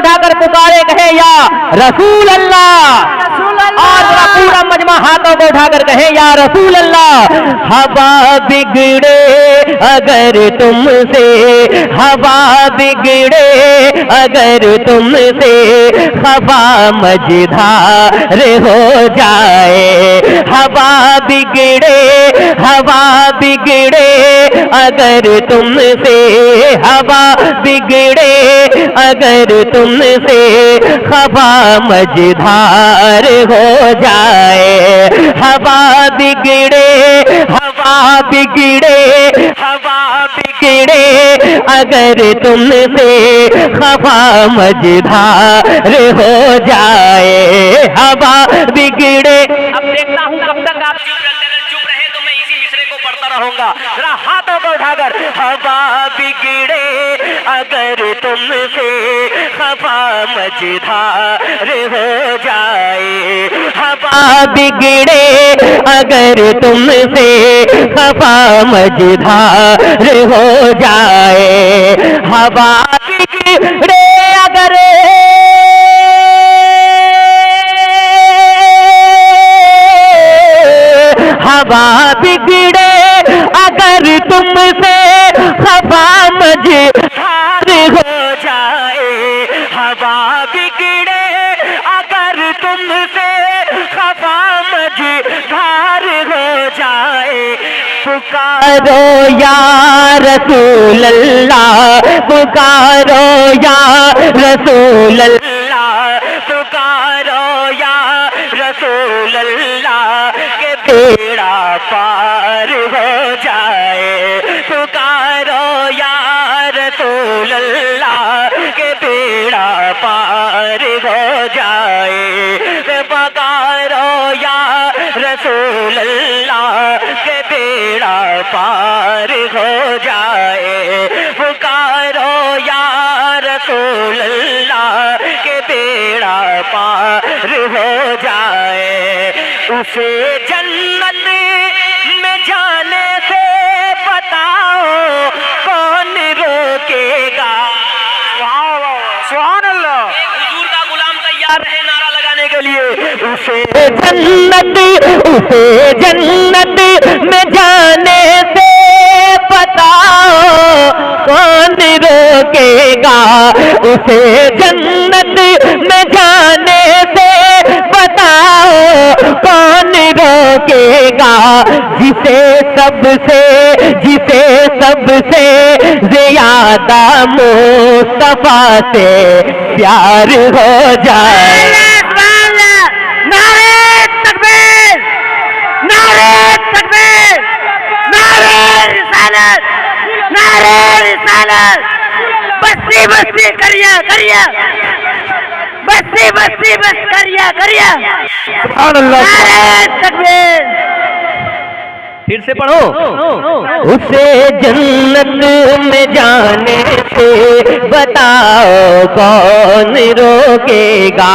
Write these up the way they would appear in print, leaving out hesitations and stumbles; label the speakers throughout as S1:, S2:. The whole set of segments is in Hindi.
S1: उठाकर पुकारे, कहे या रसूल अल्लाह। और पूरा मजमा हाथों को उठाकर कहे या रसूल अल्लाह। हवा बिगड़े अगर तुमसे, हवा बिगड़े अगर तुमसे, हवा मझधार हो जाए। हवा बिगड़े, हवा बिगड़े अगर तुमसे, हवा बिगड़े अगर तुमसे, हवा मझधार हो जाए। हवा बिगड़े, हवा बिगड़े, हवा बिगड़े अगर तुमसे, हवा मझधार हो जाए। हवा बिगड़े। अब देखता हूँ कब तक आप चुप रहते, अगर चुप रहे तो मैं इसी मिसरे को पढ़ता रहूंगा। जरा हाथों को उठाकर, हवा बिगड़े अगर तुमसे, हवा मझधार हो जाए। हवा बिगड़े अगर तुमसे, हवा मझधार हो जाए। हवा बिगड़े अगर, हवा बिगड़े अगर तुमसे, हवा मझधार हो जाए। हवा बिगड़े अगर तुमसे, हवा मझधार हो जाए। पुकारो या रसूल अल्लाह, पुकारो या रसूल अल्लाह, पुकारो या रसूल अल्लाह के बेड़ा पार हो जाए। पुकारो या रसूल अल्लाह के बेड़ा पार हो जाए। पुकारो या रसूल अल्लाह के बेड़ा पार हो जाए। पुकारो या रसूल अल्लाह के बेड़ा पार हो जाए। उसे जन्नत में जाने से बताओ कौन रोकेगा। सुभान अल्लाह। हुजूर का गुलाम तैयार है नारा लगाने के लिए। उसे जन्नत में जाने से बताओ कौन रोकेगा। उसे जन्नत में जाने से बताओ कौन रोकेगा। जिसे सबसे ज्यादा मुस्तफा से प्यार हो जाए। नारे तकबीर, नारे तकबीर, नारे रिसालत, नारे रिसालत। बस्ती बस्ती करिया करिया, बस्ती बस्ती बस करिया करिया। नारे तकबीर। फिर से पढ़ो। उसे जन्नत में जाने से बताओ कौन रोकेगा।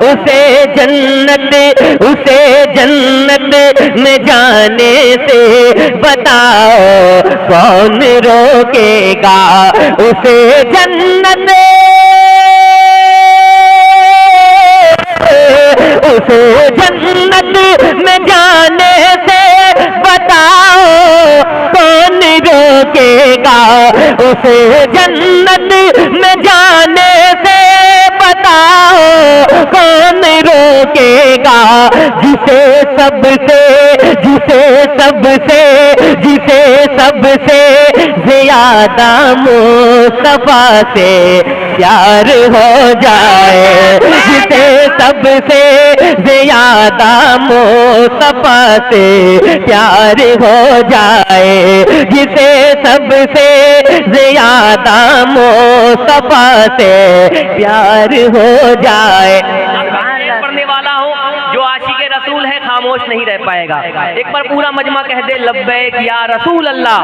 S1: उसे जन्नत में जाने से बताओ कौन रोकेगा। उसे जन्नत में जाने से बताओ कौन रोकेगा। उसे जन्नत में जाने से बताओ कौन रोकेगा। जिसे सबसे ज्यादा मुस्तफा से प्यार हो जाए। जिसे सबसे ज्यादा मुस्तफा से प्यार हो जाए। जिसे सबसे ज्यादा मुस्तफा से प्यार हो जाए। पढ़ने वाला हो जो आशिक रसूल है खामोश नहीं रह पाएगा। एक बार पूरा मजमा कह दे लब्बैक या रसूल अल्लाह,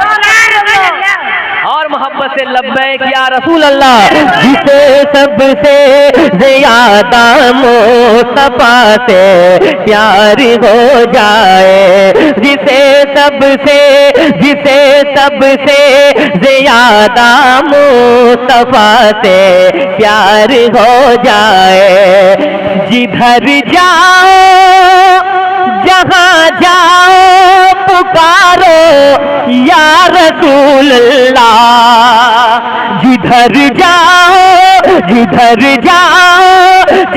S1: और मोहब्बत से लब्बैक या रसूल अल्लाह।
S2: जिसे सबसे ज्यादा मुस्तफा से प्यार हो जाए, जिसे सबसे ज्यादा मुस्तफा से प्यार हो जाए। जिधर जाओ जहाँ जाओ पुकारो या रसूल अल्लाह। जिधर जाओ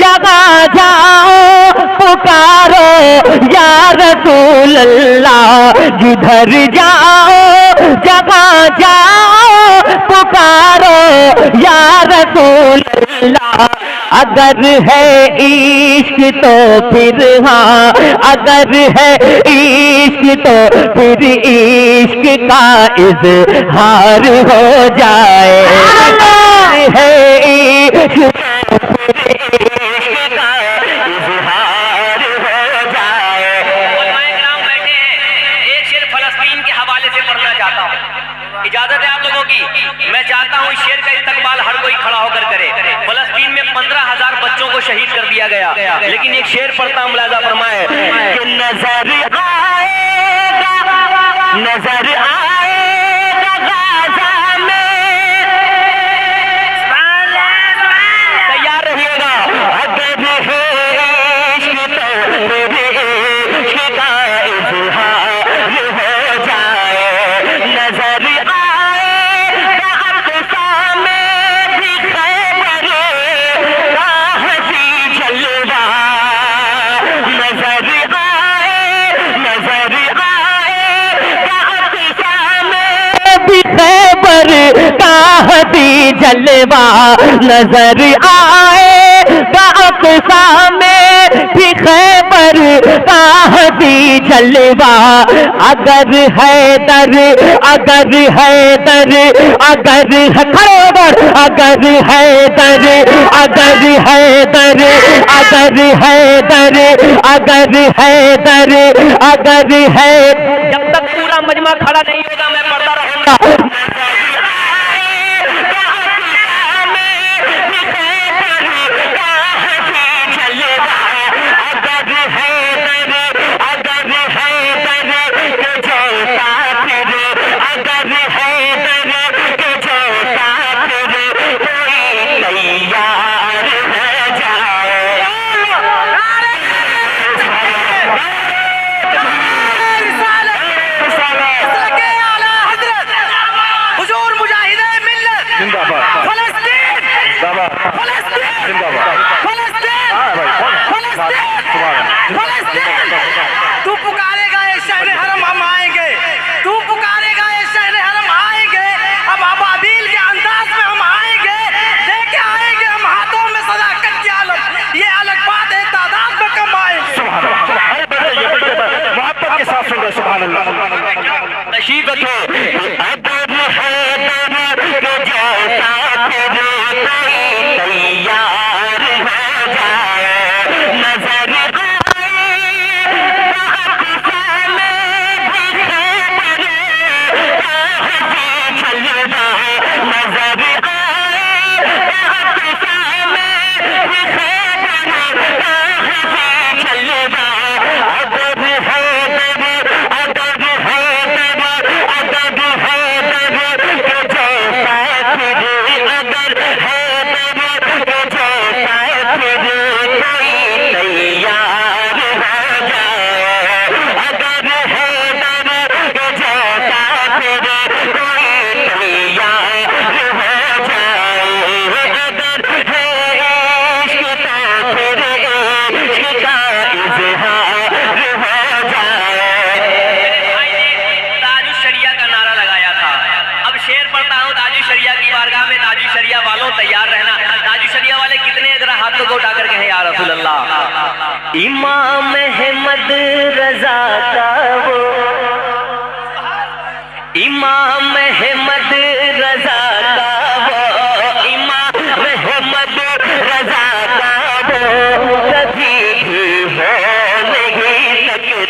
S2: जहाँ जाओ पुकारो या रसूल अल्लाह। जिधर जाओ जहाँ जाओ पुकारो या रसूल अल्लाह। अगर है इश्क तो फिर हाँ, अगर है इश्क तो फिर इश्क का इज़हार हो जाए। अगर है इश्क तो फिर इश्क का इज़हार हो जाए।
S1: उलमाए किराम बैठे हैं, एक शेर फलस्तीन के हवाले से पढ़ना चाहता हूँ। इजाजत है आप लोगों की? मैं चाहता हूँ इस शेर का इस्तकबाल हर कोई खड़ा होकर करे। फलस्तीन में 15,000 बच्चों को शहीद कर दिया गया, लेकिन एक शेर पढ़ता मुलाजा फरमाए कि नजर आएगा गाज़ा में। तैयार रहिएगा। अगर है इश्क तो फिर इश्क का इज़हार हो जाए। नजर आएगा अक़सा में भी खैबर का हसी जलवा। नजर आएगा अक़सा में
S2: भी खैबर का हसी जलवा। नजर आएगा अक़सा में भी खैबर का हसी जलवा। अगर हैदर
S1: जब तक पूरा मजमा खड़ा नहीं होगा मैं पढ़ता रहूंगा।
S3: तू पुकारेगा ये शहर हरम हम आएंगे, तू पुकारेगा ये शहर हरम आएंगे। अब अबादील के अंदाज में हम आएंगे, लेके आएंगे हम हाथों में सदाकत की आलम। ये अलग बात है तादाद में कम आएंगे।
S2: मोहब्बत के साथ सुन रहे सुभान अल्लाह।
S1: तशरीफ रखो। इमाम अहमद रजा का वो, इमाम अहमद रजा का वो, इमाम अहमद रजा का वो कभी भी हो नहीं सकता।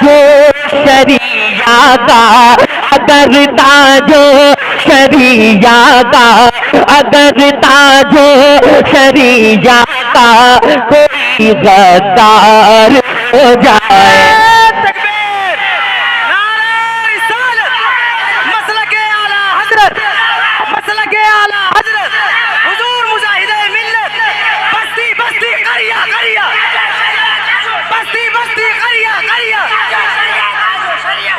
S2: ताजो शरिया का, अगर ताजो शरिया का, अगर ताजो शरिया का कोई गद्दार हो जाए।
S3: तकबीर, नारे रिसालत, मसलके आला हजरत, मसलके आला हजरत, हुजूर मुजाहिदे मिल्लत, बस्ती बस्ती करिया करिया, बस्ती बस्ती करिया करिया,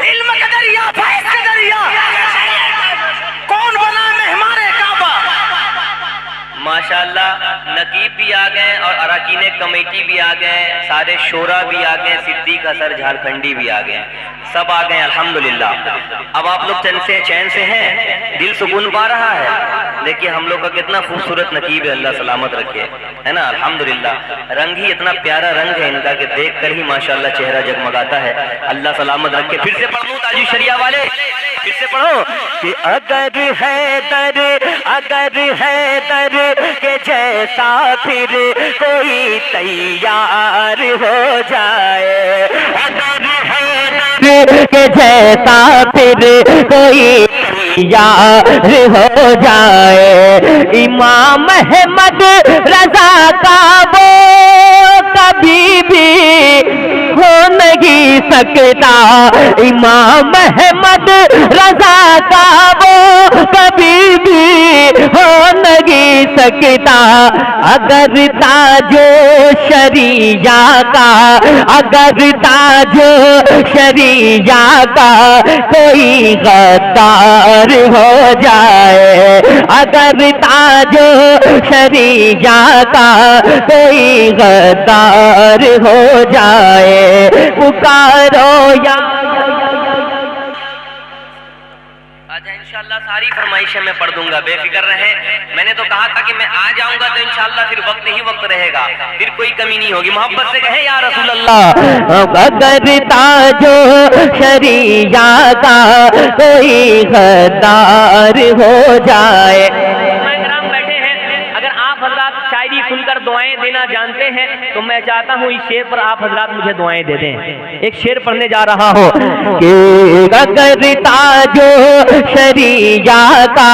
S3: इल्म का दरिया, फैज़ का दरिया, कौन बना मेहमाने काबा।
S1: माशाअल्लाह, नकीब भी आ गए और अरकान कमेटी भी आ गए, सारे शोरा भी आ गए, सिद्दीक असर झारखंडी भी आ गए, सब आ गए अल्हम्दुलिल्लाह। अब आप लोग चैन से हैं, दिल सुकून पा रहा है। देखिए हम लोग का कितना खूबसूरत नकीब है, अल्लाह सलामत रखे, है ना। अल्हम्दुलिल्लाह, रंग ही इतना प्यारा रंग है इनका कि देख कर ही माशाअल्लाह चेहरा जगमगाता है। अल्लाह सलामत रखे। फिर से पढ़ दूं ताजू शरिया वाले, फिर से पढ़ो कि अगर है दर के जैसा फिर कोई तैयार हो जाए,
S2: अगर है दर के जैसा फिर कोई तैयार हो जाए। इमाम अहमद रजा का वो कभी भी हो नहीं सकता, इमाम अहमद रजा का वो कभी भी हो नहीं सकता। अगर ताजो शरिया का, अगर ताजो शरिया का कोई गद्दार हो जाए, अगर ताजो शरिया का कोई गद्दार हो जाए। पुकारो या
S1: अच्छा, इंशाल्लाह सारी फरमाइशें मैं पढ़ दूंगा, बेफिक्र रहें। मैंने तो कहा था कि मैं आ जाऊंगा तो इंशाल्लाह फिर वक्त ही वक्त रहेगा, फिर कोई कमी नहीं होगी। मोहब्बत से कहें या रसूल अल्लाह।
S2: अगर ताजो शरिया का कोई गद्दार हो जाए।
S1: मेहमान बैठे हैं, अगर आप हजरात शायरी सुनकर दुआएं देना जानते हैं तो मैं चाहता हूँ इस शेर पर आप हजरात मुझे दुआएं दे दें। एक शेर पढ़ने जा रहा हूँ
S2: कि अगर ताजो शरिया का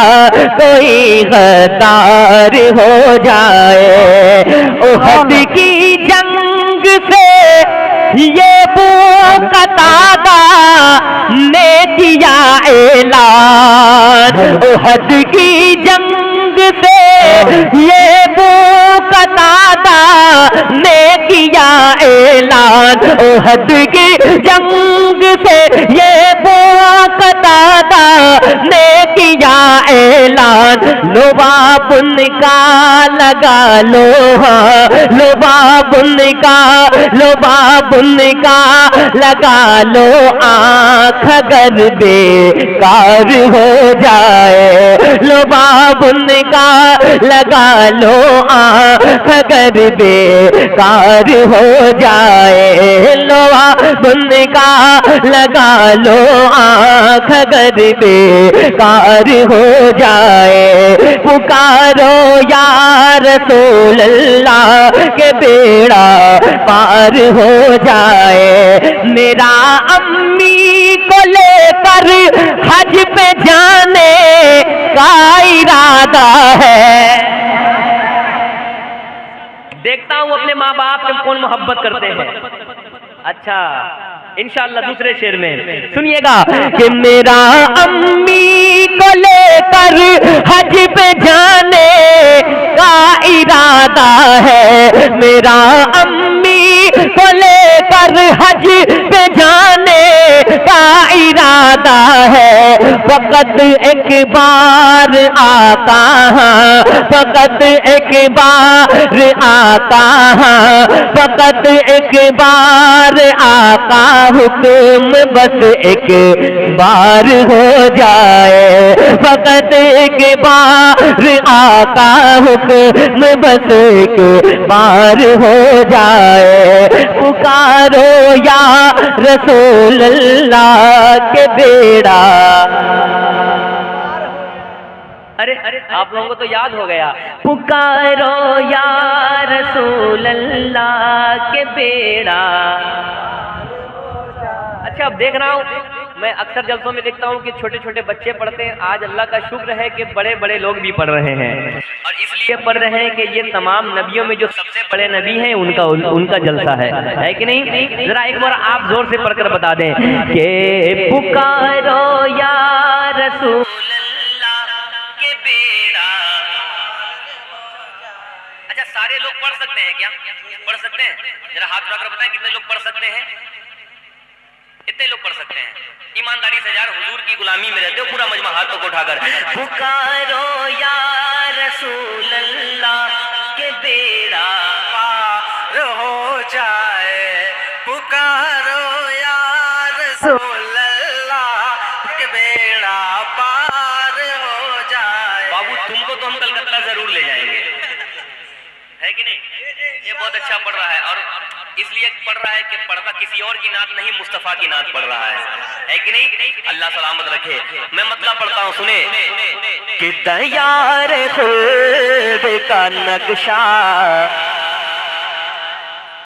S2: कोई गद्दार हो जाए। उहद की जंग से ये वो कतादा ने किया ऐलान, उहद की जंग से ये वो कतादा ने किया ऐलान, उहद की जंग से ये वो कतादा ने किया ऐलान। लुबाब उनका लगा लोहा, लुबाब उनका लगा लो आँख अगर बेकार हो जाए। लुबाब उनका लगा लो आँख अगर बेकार हो जाए। लुबाब उनका लगा लो आँख अगर बेकार हो जाए। पुकारो या रसूल अल्लाह के बेड़ा पार हो जाए। मेरा अम्मी को लेकर हज पे जाने का इरादा है।
S1: देखता हूँ अपने माँ बाप से कौन मोहब्बत करते हैं। अच्छा, इंशाअल्लाह दूसरे शेर में
S2: सुनिएगा कि मेरा अम्मी को लेकर हज पे जाने का इरादा है। मेरा अम्मी को लेकर हज पे जाने का इरादा है। फकत एक बार आता हाँ, फकत एक बार आता हाँ, फकत एक बार आका हुक्म बस एक बार हो जाए। फकत एक बार आका हुक्म बस एक बार हो जाए। पुकारो या रसूल अल्लाह के बेड़ा।
S1: अरे आप लोगों को तो याद हो गया।
S2: पुकारो या रसूल अल्लाह के बेड़ा।
S1: अच्छा अब देख रहा हूँ मैं अक्सर जलसों में देखता हूँ कि छोटे छोटे बच्चे पढ़ते हैं। आज अल्लाह का शुक्र है कि बड़े बड़े लोग भी पढ़ रहे हैं, और इसलिए पढ़ रहे हैं कि ये तमाम नबियों में जो सबसे बड़े नबी हैं उनका जलसा है कि नहीं? जरा एक बार आप जोर से पढ़कर बता दें कि पुकारो या रसूल के बेड़ा। अच्छा सारे लोग पढ़ सकते हैं क्या? पढ़ सकते हैं? जरा हाथ उठाकर बताएं कितने लोग पढ़ सकते हैं? कितने लोग पढ़ सकते हैं? ईमानदारी से यार, हुजूर की गुलामी में रहते हो, पूरा मजमा हाथों को उठाकर पुकारो या रसूल अल्लाह के बेड़ा पार हो जाए, पुकारो या रसूल अल्लाह के बेड़ा पार हो जाए। बाबू तुमको तो हम कलकत्ता जरूर ले जाएंगे, है कि नहीं? ये बहुत अच्छा पढ़ रहा है, और इसलिए पढ़ रहा है कि पढ़ता किसी और की नात नहीं, मुस्तफा की नात पढ़ रहा है कि नहीं? अल्लाह सलामत रखे। मैं मतलब पढ़ता हूँ, सुने कि दयार खुद का नक्शा